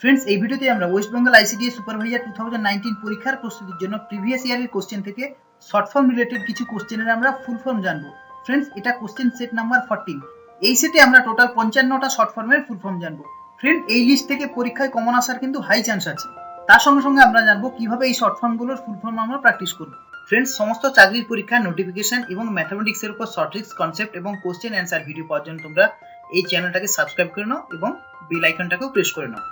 Friends, এই ভিডিওতে আমরা ওয়েস্ট বেঙ্গল আইসিডিএস সুপারভাইজার 2019 পরীক্ষার প্রস্তুতির জন্য প্রিভিয়াস ইয়ারের কোশ্চেন থেকে শর্ট ফর্ম রিলেটেড কিছু কোশ্চেনের আমরা ফুল ফর্ম জানবো। ফ্রেন্ডস, এটা কোশ্চেন সেট নাম্বার 14। এই সেটে আমরা টোটাল 55টা শর্ট ফর্মের ফুল ফর্ম জানবো। ফ্রেন্ড, এই লিস্ট থেকে পরীক্ষায় কমন আসার কিন্তু হাই চান্স আছে। তার সঙ্গে সঙ্গে আমরা জানবো কিভাবে এই শর্ট ফর্মগুলোর ফুল ফর্ম আমরা প্র্যাকটিস করবো। ফ্রেন্ডস, সমস্ত চাকরির পরীক্ষার নোটিফিকেশন এবং ম্যাথমেটিক্সের উপর শর্ট ট্রিক্স, কনসেপ্ট এবং কোশ্চেন অ্যান্সার ভিডিও পাওয়ার জন্য তোমরা এই চ্যানেলটাকে সাবস্ক্রাইব করে নাও এবং বেল আইকনটাকেও প্রেস করে নাও।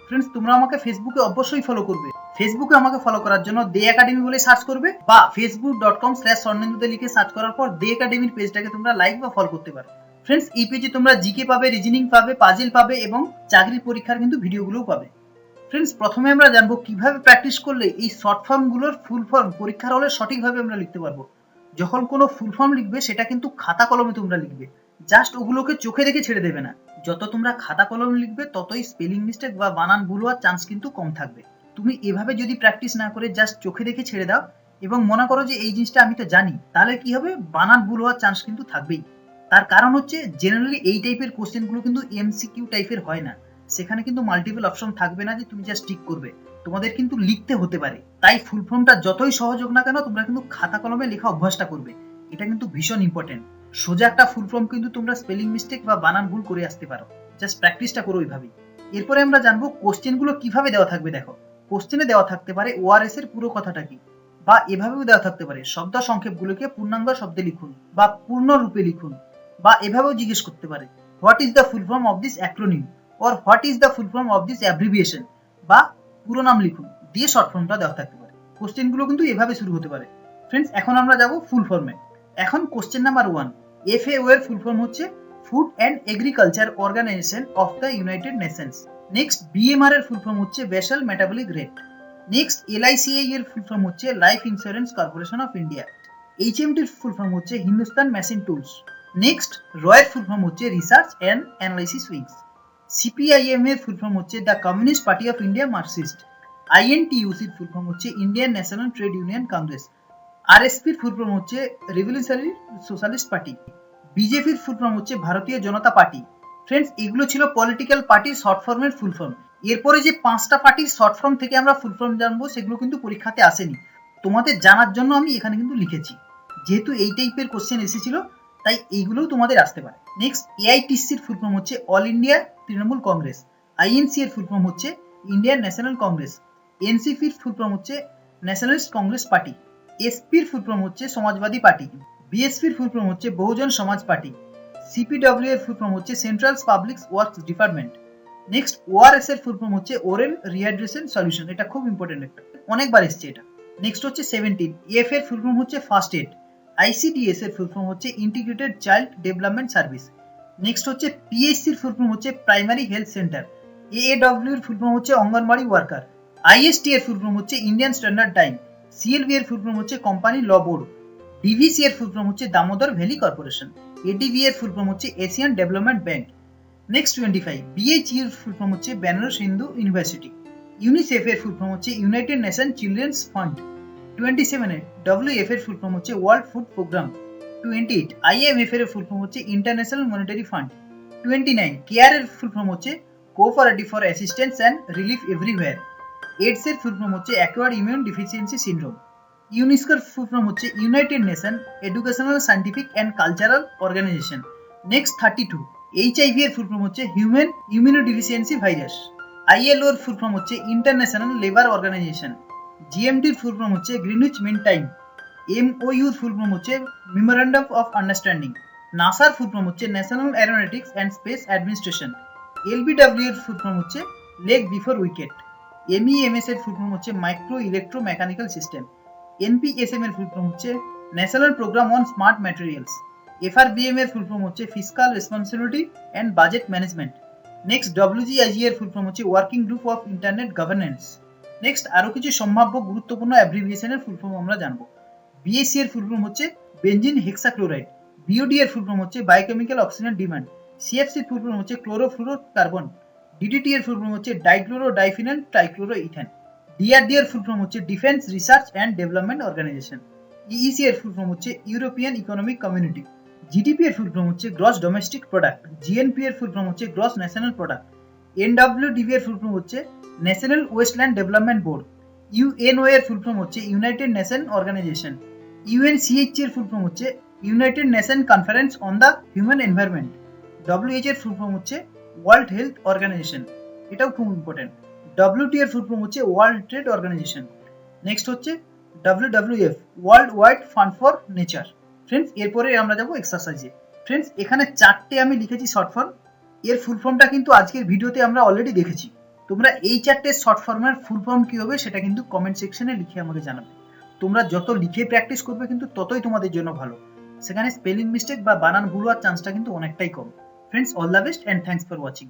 ফ্রেন্ডস, তোমরা আমাকে ফেসবুকে অবশ্যই ফলো করবে। ফেসবুকে আমাকে ফলো করার জন্য দে একাডেমি বলে সার্চ করবে বা facebook.com/স্বর্ণেন্দুতে লিখে সার্চ করার পর দে একাডেমির পেজটাকে তোমরা লাইক বা ফলো করতে পারো। ফ্রেন্ডস, এই পেজে তোমরা জিকে পাবে, রিজনিং পাবে, পাজল পাবে এবং চাকরির পরীক্ষার কিন্তু ভিডিওগুলোও পাবে। ফ্রেন্ডস, প্রথমে আমরা জানবো কিভাবে প্র্যাকটিস করলে এই শর্ট ফর্মগুলোর ফুল ফর্ম পরীক্ষার হলে সঠিকভাবে আমরা লিখতে পারবো। যখন কোনো ফুল ফর্ম লিখবে সেটা কিন্তু খাতা কলমে তোমরা লিখবে, জাস্ট ওগুলোকে চোখে দেখে ছেড়ে দেবে না। যত তোমরা খাতা কলমে লিখবে ততই স্পেলিং মিস্টেক বা বানান ভুল হওয়ার চান্স কিন্তু কম থাকবে। তুমি এভাবে যদি প্র্যাকটিস না করে জাস্ট চোখে দেখে ছেড়ে দাও এবং মনে করো যে এই জিনিসটা আমি তো জানি, তাহলে কি হবে, বানান ভুল হওয়ার চান্স কিন্তু থাকবেই। তার কারণ হচ্ছে জেনারেলি এই টাইপের কোশ্চেনগুলো কিন্তু এমসিকিউ টাইপের হয় না। সেখানে কিন্তু মাল্টিপল অপশন থাকবে না যে তুমি জাস্ট টিক করবে, তোমাদের কিন্তু লিখতে হতে পারে। তাই ফুল ফর্মটা যতই সহজ হোক না কেন তোমরা কিন্তু খাতা কলমে লেখা অভ্যাসটা করবে, এটা কিন্তু ভীষণ ইম্পর্টেন্ট। সোজা একটা ফুল ফর্ম কিন্তু তোমরা স্পেলিং মিস্টেক বা বানান ভুল করে আসতে পারো, জাস্ট প্র্যাকটিসটা করো ওইভাবেই। এরপরে আমরা জানবো কোশ্চেনগুলো কিভাবে দেওয়া থাকবে। দেখো, কোশ্চেনে দেওয়া থাকতে পারে ওআরএস এর পুরো কথাটা কি, বা এভাবেও দেওয়া থাকতে পারে শব্দ সংক্ষেপগুলোকে পূর্ণাঙ্গ শব্দে লিখুন বা পূর্ণ রূপে লিখুন, বা এভাবেও জিজ্ঞেস করতে পারে what is the full form of this acronym or what is the full form of this abbreviation, বা পুরো নাম লিখুন দিয়ে শর্ট ফর্মটা দেওয়া থাকতে পারে। কোশ্চেনগুলো কিন্তু এভাবে শুরু হতে পারে। ফ্রেন্ডস, এখন আমরা যাব ফুল ফর্মে। এখন কোশ্চেন নাম্বার 1, FAO এর ফুল ফর্ম হচ্ছে food and agriculture organization of the United Nations. Next, BMR এর ফুল ফর্ম হচ্ছে basal metabolic rate. Next, LICI এর ফুল ফর্ম হচ্ছে life insurance corporation of India. HMT এর ফুল ফর্ম হচ্ছে Hindustan machine tools. Next, রয়ের ফুল form হচ্ছে research and analysis wings. CPIM এর full form হচ্ছে the communist party of India Marxist. INTUC এর full form হচ্ছে Indian national trade union Congress. RSP এর full form হচ্ছে রেভলিউশনারি সোশ্যালিস্ট পার্টি। BJP এর full form হচ্ছে ভারতীয় জনতা পার্টি। ফ্রেন্ডস, এগুলো ছিল পলিটিক্যাল পার্টির শর্ট ফর্মের ফুল ফর্ম। এরপরে যে 5টা পার্টির শর্ট ফর্ম থেকে আমরা ফুল ফর্ম জানবো সেগুলো কিন্তু পরীক্ষাতে আসেনি, তোমাদের জানার জন্য আমি এখানে কিন্তু লিখেছি। যেহেতু এই টাইপের কোশ্চেন এসেছিল তাই এইগুলোও তোমাদের আসতে পারে। নেক্সট, AITC এর ফুল ফর্ম হচ্ছে all India Trinamool Congress. INC এর ফুল ফর্ম হচ্ছে ইন্ডিয়ান ন্যাশনাল কংগ্রেস। NCP এর ফুল ফর্ম হচ্ছে ন্যাশনালিস্ট কংগ্রেস পার্টি। SP এর ফুল ফর্ম হচ্ছে সমাজবাদী পার্টি। BSP এর ফুল ফর্ম হচ্ছে বহুজন সমাজ পার্টি। CPW এর ফুল ফর্ম হচ্ছে central public works department. Next, ORS এর ফুল ফর্ম হচ্ছে ওরেল রিহাইড্রেশন সলিউশন, এটা খুব ইম্পর্টেন্ট, একটা অনেকবার এসছে এটা। নেক্সট হচ্ছে 17, EF এর ফুল ফর্ম হচ্ছে ফার্স্ট এড। ICDS এর ফুল ফর্ম হচ্ছে integrated child development service. Next হচ্ছে PHC এর ফুল ফর্ম হচ্ছে প্রাইমারি হেলথ সেন্টার। AAW এর ফুল ফর্ম হচ্ছে অঙ্গনওয়াড়ি ওয়ার্কার। IST এর ফুল ফর্ম হচ্ছে ইন্ডিয়ান স্ট্যান্ডার্ড টাইম। CLV এর ফুল ফর্ম হচ্ছে কোম্পানি ল বোর্ড। DVC এর ফুল ফর্ম হচ্ছে দামোদর ভ্যালি কর্পোরেশন। ADB এর ফুল ফর্ম হচ্ছে Asian development bank. Next 25, BHE এর ফুল ফর্ম হচ্ছে বেনারস হিন্দু ইউনিভার্সিটি। UNICEF এর ফুল ফর্ম হচ্ছে United Nation children's fund. 27, WF এর ফুল ফর্ম হচ্ছে ওয়ার্ল্ড ফুড প্রোগ্রাম। 28, IMF এর ফুল ফর্ম হচ্ছে ইন্টারন্যাশনাল মনিটারি ফান্ড। 29, কেয়ার এর ফুল ফর্ম হচ্ছে cooperative for assistance and relief everywhere. AIDS এর ফুল ফর্ম হচ্ছে অ্যাকোয়ার্ড ইমিউন ডিফিসিয়েন্সি সিনড্রোম। ইউনেস্কোর full form হচ্ছে United Nation educational scientific and cultural organization. Next 32, HIV এর full form হচ্ছে human ইমিউনোডিফিসিয়েন্সি virus. ILO এর full form হচ্ছে international labour organization. GMT এর full form হচ্ছে গ্রিনউইচ মিন টাইম। MOU এর full form হচ্ছে মেমোরেন্ডাম অফ আন্ডারস্ট্যান্ডিং। নাসার full form হচ্ছে national aeronautics and space administration. LBW এর ফুল ফর্ম হচ্ছে লেগ বিফোর উইকেট। MEMS এর ফুল ফর্ম হচ্ছে micro electro mechanical system. NPSM এর ফুল ফর্ম হচ্ছে national programme on smart materials. FRBM এর full form হচ্ছে fiscal responsibility and budget management. Next, WGIG এর full form হচ্ছে working group of internet governance. Next, আরো কিছু সম্ভাব্য গুরুত্বপূর্ণ অ্যাব্রিভিয়েশনের ফুল ফর্ম আমরা জানবো। BAC এর ফুল ফর্ম হচ্ছে বেনজিন হেক্সাক্লোরাইড। BOD এর ফুল ফর্ম হচ্ছে বায়োকেমিক্যাল অক্সিজেন ডিমান্ড। CFC এর ফুল ফর্ম হচ্ছে ক্লোরোফ্লুরোকার্বন। DDT এর ফুল ফর্ম হচ্ছে dichloro diphenyl trichloro ethane. DRD এর ফুল ফর্ম হচ্ছে defence research and development organization. EEC এর ফুল ফর্ম হচ্ছে ইউরোপিয়ান ইকোনমিক কমিউনিটি। GDP এর ফুল ফর্ম হচ্ছে গ্রস ডোমেস্টিক প্রোডাক্ট। GNP এর ফুল ফর্ম হচ্ছে গ্রস ন্যাশনাল প্রোডাক্ট। NWDB এর full form হচ্ছে national wasteland development board. UNO এর full form হচ্ছে ইউনাইটেড নেশন অর্গানাইজেশন। UNCH এর ফুল ফর্ম হচ্ছে United nation conference on the human environment. WHO এর full form হচ্ছে world health organisation, এটাও খুব ইম্পর্টেন্ট। WTO এর ফুল ফর্ম হচ্ছে ওয়ার্ল্ড ট্রেড অর্গানাইজেশন। নেক্সট হচ্ছে WWF, world wide fund for nature. Friends, এরপরে আমরা যাবো এক্সারসাইজে। ফ্রেন্ডস, এখানে 4টে আমি লিখেছি শর্ট ফর্ম। এর ফুল ফর্মটা কিন্তু আজকের ভিডিওতে আমরা অলরেডি দেখেছি। তোমরা এই 4টে শর্ট ফর্মের ফুল ফর্ম কি হবে সেটা কিন্তু কমেন্ট সেকশনে লিখে আমাকে জানাবে। তোমরা যত লিখে প্র্যাকটিস করবে কিন্তু ততই তোমাদের জন্য ভালো, সেখানে স্পেলিং মিস্টেক বা বানান ভুল হওয়ার চান্সটা কিন্তু অনেকটাই কম। Friends, all the best and thanks for watching.